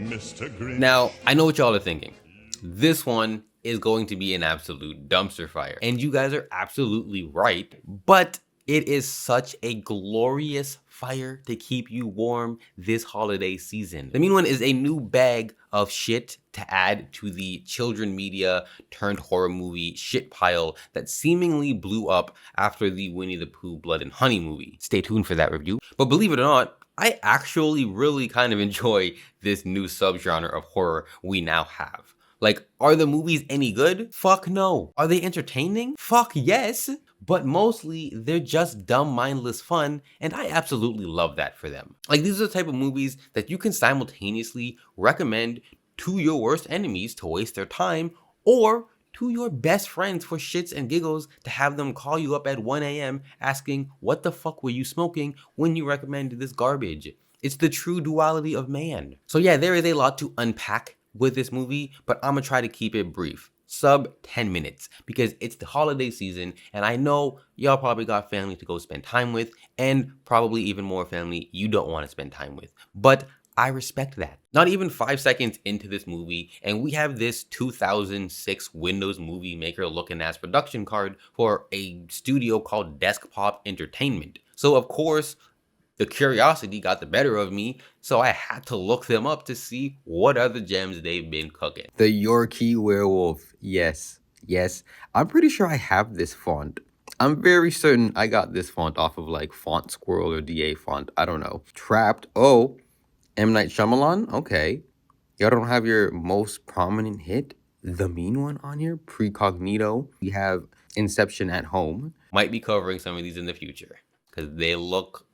Mr. Grinch. Now, I know what y'all are thinking. This one is going to be an absolute dumpster fire. And you guys are absolutely right, but it is such a glorious fire to keep you warm this holiday season. The Mean One is a new bag of shit to add to the children media turned horror movie shit pile that seemingly blew up after the Whinnie the Pooh Blood and Honey movie. Stay tuned for that review. But believe it or not, I actually really kind of enjoy this new subgenre of horror we now have. Like, are the movies any good? Fuck no. Are they entertaining? Fuck yes. But mostly, they're just dumb, mindless fun, and I absolutely love that for them. Like, these are the type of movies that you can simultaneously recommend to your worst enemies to waste their time, or to your best friends for shits and giggles to have them call you up at 1 a.m. asking, what the fuck were you smoking when you recommended this garbage? It's the true duality of man. So yeah, there is a lot to unpack with this movie, but I'm gonna try to keep it brief. Sub 10 minutes, because it's the holiday season, and I know y'all probably got family to go spend time with, and probably even more family you don't want to spend time with. But I respect that. Not even 5 seconds into this movie, and we have this 2006 Windows Movie Maker looking ass production card for a studio called Desk Pop Entertainment. So of course, the curiosity got the better of me, so I had to look them up to see what other gems they've been cooking. The Yorkie Werewolf. Yes. I'm pretty sure I have this font. I'm very certain I got this font off of like Font Squirrel or DA font. I don't know. Trapped. Oh, M. Night Shyamalan? Okay. Y'all don't have your most prominent hit, The Mean One, on here? Precognito. We have Inception at Home. Might be covering some of these in the future, because they look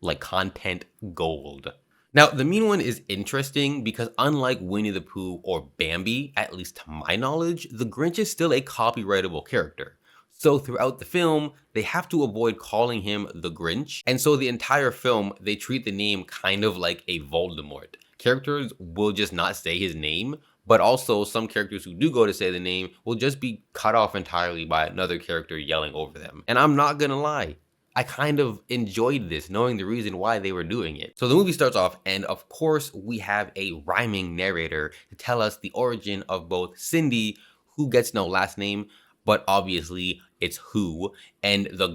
like content gold. Now, The Mean One is interesting because unlike Winnie the Pooh or Bambi, at least to my knowledge, the Grinch is still a copyrightable character. So throughout the film, they have to avoid calling him the Grinch. And so the entire film, they treat the name kind of like a Voldemort. Characters will just not say his name, but also some characters who do go to say the name will just be cut off entirely by another character yelling over them. And I'm not gonna lie, I kind of enjoyed this, knowing the reason why they were doing it. So the movie starts off, and of course, we have a rhyming narrator to tell us the origin of both Cindy, who gets no last name, but obviously it's Who, and the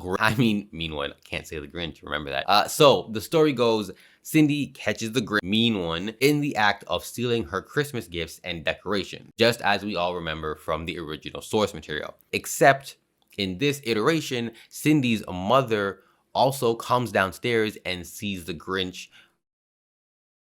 Mean One. I can't say the Grinch, remember that. So the story goes, Cindy catches the Mean One in the act of stealing her Christmas gifts and decorations, just as we all remember from the original source material. Except in this iteration, Cindy's mother also comes downstairs and sees the Grinch.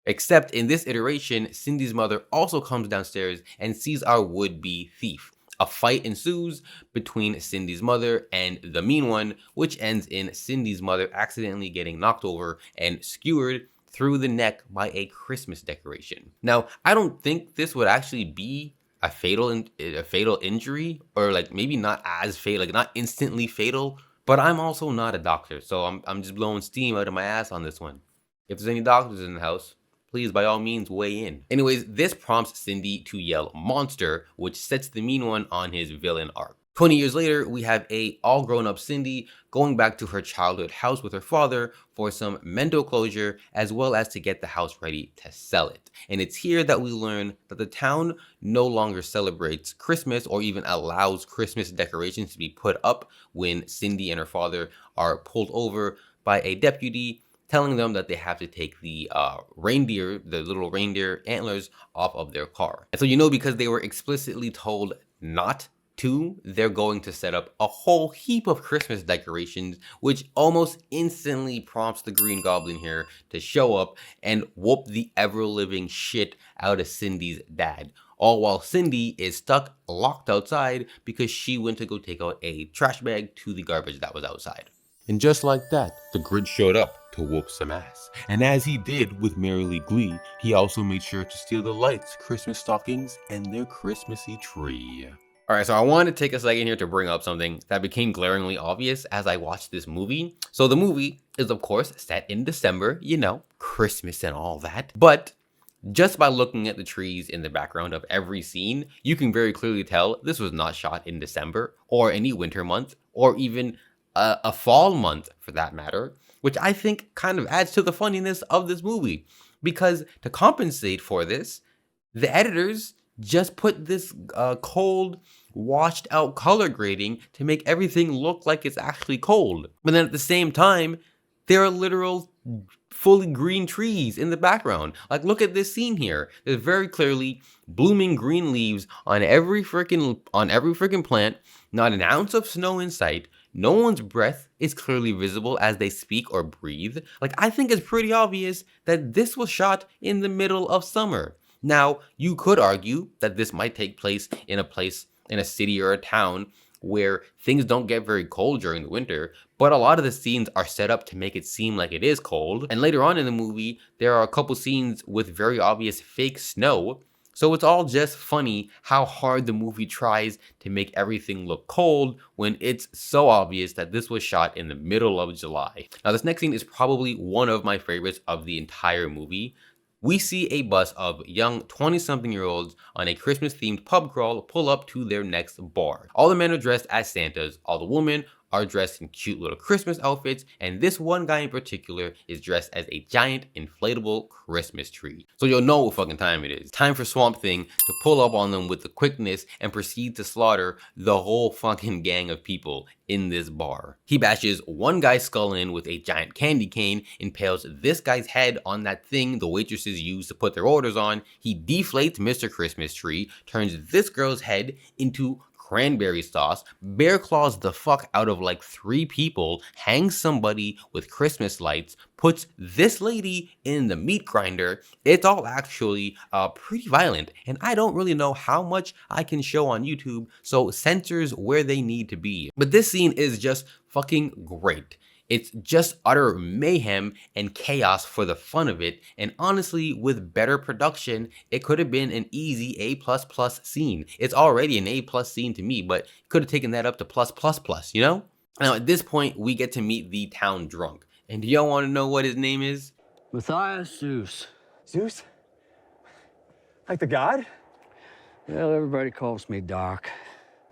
Except in this iteration, Cindy's mother also comes downstairs and sees our would-be thief. A fight ensues between Cindy's mother and the Mean One, which ends in Cindy's mother accidentally getting knocked over and skewered through the neck by a Christmas decoration. Now, I don't think this would actually be a fatal injury, or like maybe not as fatal, like not instantly fatal, but I'm also not a doctor, so I'm just blowing steam out of my ass on this one. If there's any doctors in the house, please by all means weigh in. Anyways, this prompts Cindy to yell monster, which sets the Mean One on his villain arc. 20 years later, we have a all grown up Cindy going back to her childhood house with her father for some mental closure, as well as to get the house ready to sell it. And it's here that we learn that the town no longer celebrates Christmas or even allows Christmas decorations to be put up when Cindy and her father are pulled over by a deputy, telling them that they have to take the little reindeer antlers off of their car. And so, you know, because they were explicitly told not to, they're going to set up a whole heap of Christmas decorations, which almost instantly prompts the Green Goblin here to show up and whoop the ever-living shit out of Cindy's dad. All while Cindy is locked outside because she went to go take out a trash bag to the garbage that was outside. And just like that, the Grinch showed up to whoop some ass. And as he did with merrily glee, he also made sure to steal the lights, Christmas stockings, and their Christmassy tree. All right, so I wanted to take a second here to bring up something that became glaringly obvious as I watched this movie. So the movie is, of course, set in December, you know, Christmas and all that. But just by looking at the trees in the background of every scene, you can very clearly tell this was not shot in December or any winter month or even a fall month for that matter, which I think kind of adds to the funniness of this movie. Because to compensate for this, the editors just put this cold, washed out color grading to make everything look like it's actually cold. But then at the same time, there are literal fully green trees in the background. Like, look at this scene here. There's very clearly blooming green leaves on every freaking plant, not an ounce of snow in sight. No one's breath is clearly visible as they speak or breathe. Like, I think it's pretty obvious that this was shot in the middle of summer. Now, you could argue that this might take place in a city or a town where things don't get very cold during the winter, but a lot of the scenes are set up to make it seem like it is cold. And later on in the movie, there are a couple scenes with very obvious fake snow. So it's all just funny how hard the movie tries to make everything look cold when it's so obvious that this was shot in the middle of July. Now, this next scene is probably one of my favorites of the entire movie. We see a bus of young 20-something-year-olds on a Christmas-themed pub crawl pull up to their next bar. All the men are dressed as Santas, all the women are dressed in cute little Christmas outfits, and this one guy in particular is dressed as a giant inflatable Christmas tree. So you'll know what fucking time it is. Time for Swamp Thing to pull up on them with the quickness and proceed to slaughter the whole fucking gang of people in this bar. He bashes one guy's skull in with a giant candy cane, impales this guy's head on that thing the waitresses use to put their orders on. He deflates Mr. Christmas Tree, turns this girl's head into cranberry sauce, bear claws the fuck out of like 3 people, hangs somebody with Christmas lights, puts this lady in the meat grinder. It's all actually pretty violent, and I don't really know how much I can show on YouTube, so censors where they need to be. But this scene is just fucking great. It's just utter mayhem and chaos for the fun of it, and honestly, with better production, it could have been an easy A++ scene. It's already an A+ scene to me, but could have taken that up to +++, you know? Now, at this point, we get to meet the town drunk. And do y'all want to know what his name is? Matthias Seuss. Zeus? Like the god? Well, everybody calls me Doc.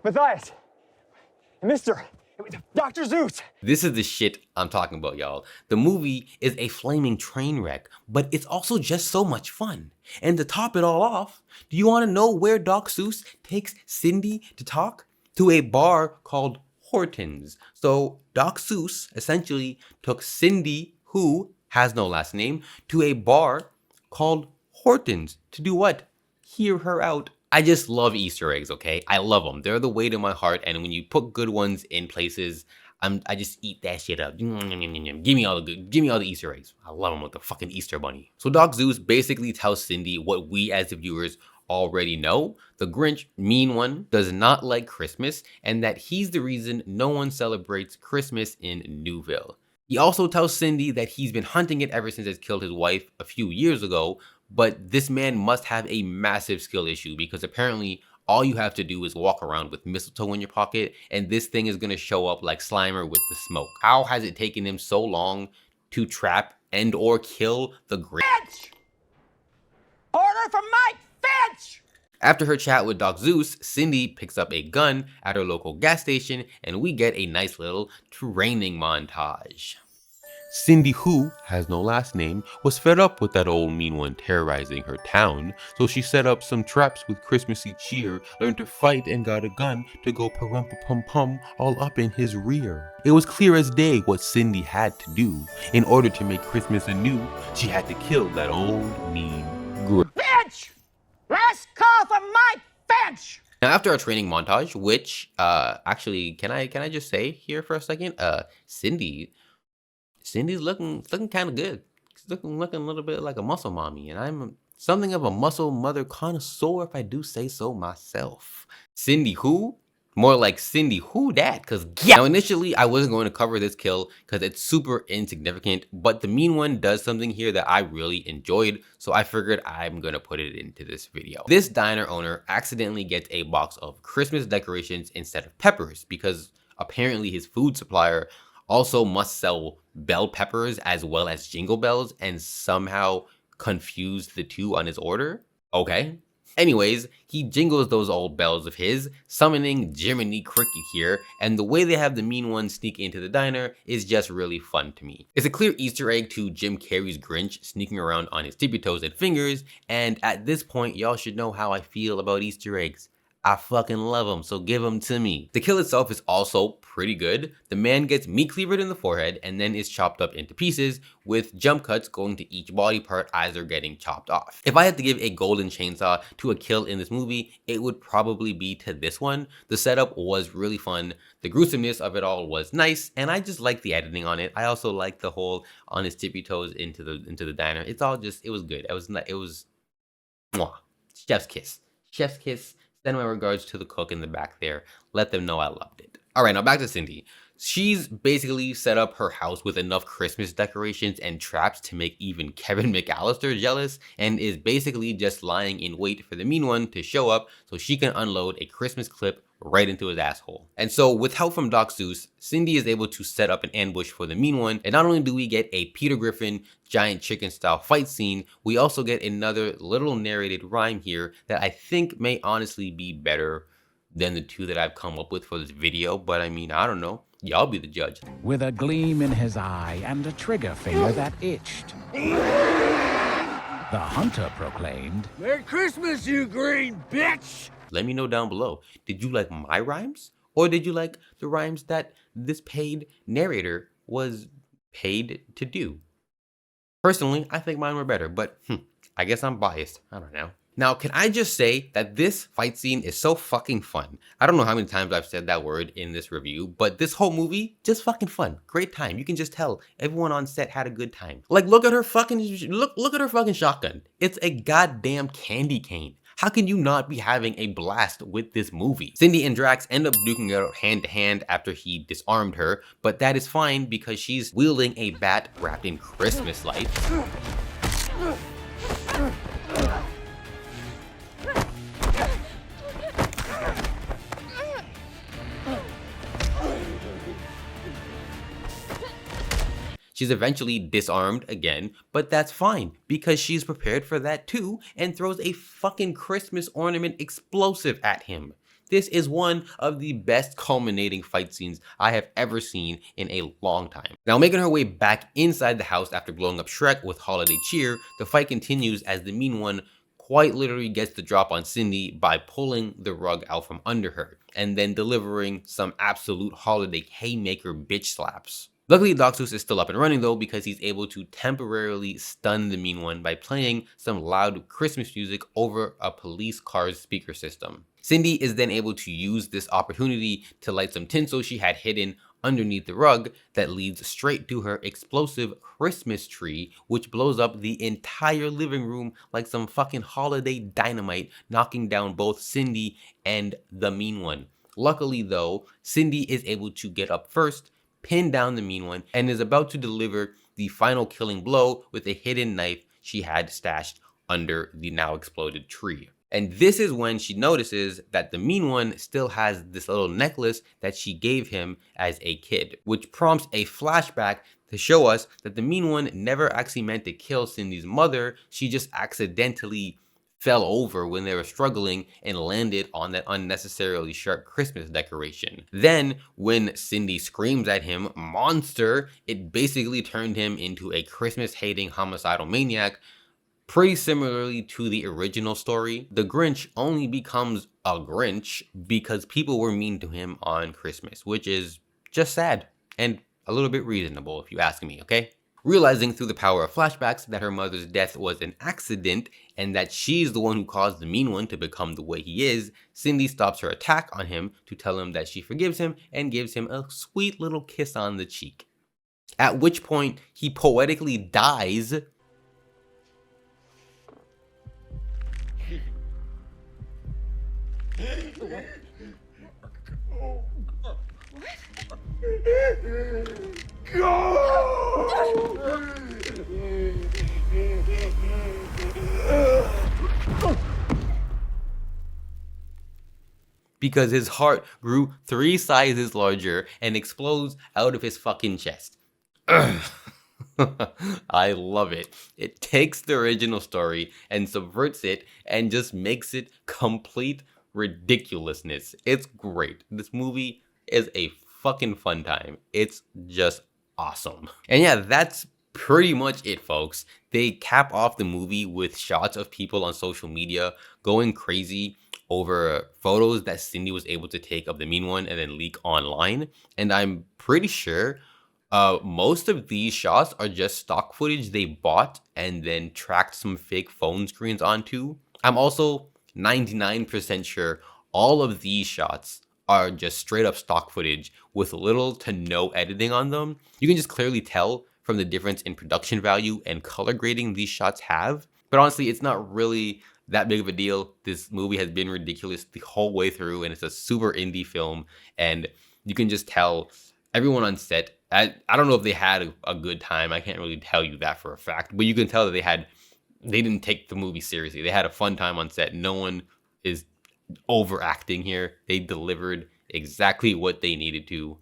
Matthias! Mr. Dr. Zeus! This is the shit I'm talking about, y'all. The movie is a flaming train wreck, but it's also just so much fun. And to top it all off, do you want to know where Doc Seuss takes Cindy to talk? To a bar called Horton's. So Doc Seuss essentially took Cindy, who has no last name, to a bar called Horton's to do what? Hear her out. I just love Easter eggs, okay? I love them. They're the way to my heart, and when you put good ones in places, I just eat that shit up. Give me all the Easter eggs. I love them with the fucking Easter bunny. So Doc Zeus basically tells Cindy what we as the viewers already know. The Grinch, mean one, does not like Christmas, and that he's the reason no one celebrates Christmas in Newville. He also tells Cindy that he's been hunting it ever since he killed his wife a few years ago, but this man must have a massive skill issue because apparently all you have to do is walk around with mistletoe in your pocket and this thing is going to show up like Slimer with the smoke. How has it taken him so long to trap and or kill the Grinch? Order from Mike Finch! After her chat with Doc Zeus, Cindy picks up a gun at her local gas station and we get a nice little training montage. Cindy, who has no last name, was fed up with that old mean one terrorizing her town, so she set up some traps with Christmassy cheer, learned to fight, and got a gun to go parumpa-pum-pum all up in his rear. It was clear as day what Cindy had to do. In order to make Christmas anew, she had to kill that old mean Grinch. Finch! Last call from Mike Finch! Now, after our training montage, which actually, can I just say here for a second, Cindy's looking kind of good. She's looking a little bit like a muscle mommy, and I'm something of a muscle mother connoisseur, if I do say so myself. Cindy who? More like Cindy who dat, cause yeah. Now initially I wasn't going to cover this kill because it's super insignificant, but the mean one does something here that I really enjoyed, so I figured I'm gonna put it into this video. This diner owner accidentally gets a box of Christmas decorations instead of peppers because apparently his food supplier also must sell bell peppers as well as jingle bells and somehow confused the two on his order. Okay. Anyways, he jingles those old bells of his, summoning Jiminy Cricket here, and the way they have the mean one sneak into the diner is just really fun to me. It's a clear Easter egg to Jim Carrey's Grinch sneaking around on his tippy toes and fingers, and at this point, y'all should know how I feel about Easter eggs. I fucking love them, so give them to me. The kill itself is also pretty good. The man gets meat cleavered in the forehead and then is chopped up into pieces, with jump cuts going to each body part as they're getting chopped off. If I had to give a golden chainsaw to a kill in this movie, it would probably be to this one. The setup was really fun. The gruesomeness of it all was nice, and I just like the editing on it. I also like the whole on his tippy toes into the diner. It's all just, it was good. It was mwah. Chef's kiss. Chef's kiss. Send my regards to the cook in the back there. Let them know I loved it. All right, now back to Cindy. She's basically set up her house with enough Christmas decorations and traps to make even Kevin McAllister jealous, and is basically just lying in wait for the mean one to show up so she can unload a Christmas clip right into his asshole. And so with help from Doc Seuss, Cindy is able to set up an ambush for the mean one, and not only do we get a Peter Griffin giant chicken style fight scene, we also get another little narrated rhyme here that I think may honestly be better than the two that I've come up with for this video, but I mean, I don't know. Y'all be the judge. With a gleam in his eye and a trigger finger that itched, the hunter proclaimed, Merry Christmas, you green bitch! Let me know down below. Did you like my rhymes? Or did you like the rhymes that this paid narrator was paid to do? Personally, I think mine were better, but I guess I'm biased. I don't know. Now, can I just say that this fight scene is so fucking fun? I don't know how many times I've said that word in this review, but this whole movie, just fucking fun. Great time. You can just tell everyone on set had a good time. Like, look at her fucking, look at her fucking shotgun. It's a goddamn candy cane. How can you not be having a blast with this movie? Cindy and Drax end up duking it out hand to hand after he disarmed her, but that is fine because she's wielding a bat wrapped in Christmas lights. She's eventually disarmed again, but that's fine because she's prepared for that too and throws a fucking Christmas ornament explosive at him. This is one of the best culminating fight scenes I have ever seen in a long time. Now, making her way back inside the house after blowing up Shrek with holiday cheer, the fight continues as the mean one quite literally gets the drop on Cindy by pulling the rug out from under her and then delivering some absolute holiday haymaker bitch slaps. Luckily, Doc Seuss is still up and running though because he's able to temporarily stun the mean one by playing some loud Christmas music over a police car's speaker system. Cindy is then able to use this opportunity to light some tinsel she had hidden underneath the rug that leads straight to her explosive Christmas tree, which blows up the entire living room like some fucking holiday dynamite, knocking down both Cindy and the mean one. Luckily though, Cindy is able to get up first, pin down the mean one, and is about to deliver the final killing blow with a hidden knife she had stashed under the now exploded tree. And this is when she notices that the mean one still has this little necklace that she gave him as a kid, which prompts a flashback to show us that the mean one never actually meant to kill Cindy's mother. She just accidentally fell over when they were struggling and landed on that unnecessarily sharp Christmas decoration. Then, when Cindy screams at him, "Monster," it basically turned him into a Christmas-hating homicidal maniac. Pretty similarly to the original story, the Grinch only becomes a Grinch because people were mean to him on Christmas, which is just sad and a little bit reasonable if you ask me, okay? Realizing through the power of flashbacks that her mother's death was an accident and that she's the one who caused the mean one to become the way he is, Cindy stops her attack on him to tell him that she forgives him and gives him a sweet little kiss on the cheek. At which point, he poetically dies. Because his heart grew 3 sizes larger and explodes out of his fucking chest. I love it. It takes the original story and subverts it and just makes it complete ridiculousness. It's great. This movie is a fucking fun time. It's just awesome. And yeah, that's pretty much it, folks. They cap off the movie with shots of people on social media going crazy over photos that Cindy was able to take of the mean one and then leak online. And I'm pretty sure most of these shots are just stock footage they bought and then tracked some fake phone screens onto. I'm also 99% sure all of these shots are just straight up stock footage with little to no editing on them. You can just clearly tell from the difference in production value and color grading these shots have. But honestly, it's not really that big of a deal. This movie has been ridiculous the whole way through, and it's a super indie film, and you can just tell everyone on set, I don't know if they had a good time. I can't really tell you that for a fact, but you can tell that they didn't take the movie seriously. They had a fun time on set. No one is overacting here. They delivered exactly what they needed to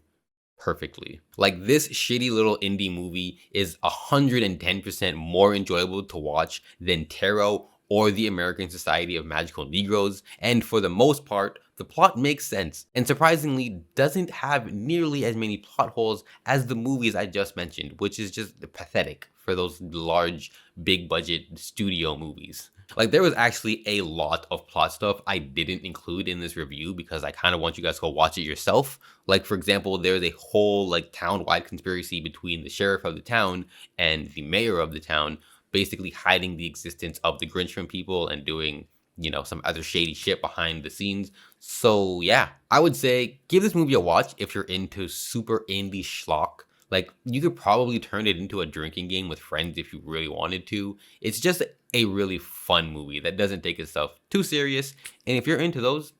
perfectly. Like, this shitty little indie movie is 110% more enjoyable to watch than Tarot or the American Society of Magical Negroes, and for the most part, the plot makes sense, and surprisingly doesn't have nearly as many plot holes as the movies I just mentioned, which is just pathetic for those large, big budget studio movies. Like, there was actually a lot of plot stuff I didn't include in this review because I kind of want you guys to go watch it yourself. Like, for example, there's a whole like town-wide conspiracy between the sheriff of the town and the mayor of the town, basically hiding the existence of the Grinch from people and doing, you know, some other shady shit behind the scenes. So yeah, I would say give this movie a watch if you're into super indie schlock. Like, you could probably turn it into a drinking game with friends if you really wanted to. It's just a really fun movie that doesn't take itself too serious. And if you're into those,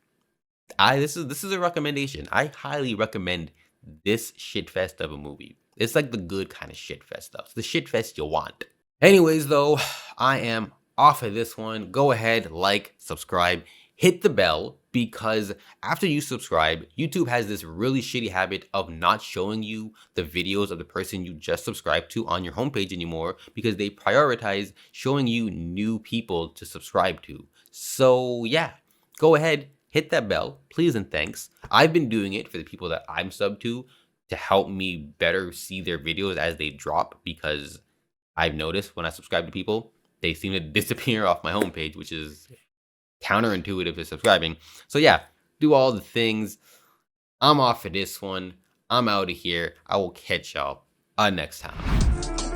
this is a recommendation. I highly recommend this shitfest of a movie. It's like the good kind of shitfest stuff. It's the shitfest you want. Anyways, though, I am off of this one. Go ahead, like, subscribe, hit the bell, because after you subscribe, YouTube has this really shitty habit of not showing you the videos of the person you just subscribed to on your homepage anymore, because they prioritize showing you new people to subscribe to. So yeah, go ahead, hit that bell, please and thanks. I've been doing it for the people that I'm subbed to help me better see their videos as they drop, because I've noticed when I subscribe to people, they seem to disappear off my homepage, which is counterintuitive to subscribing. So yeah, do all the things. I'm off for this one. I'm out of here. I will catch y'all next time.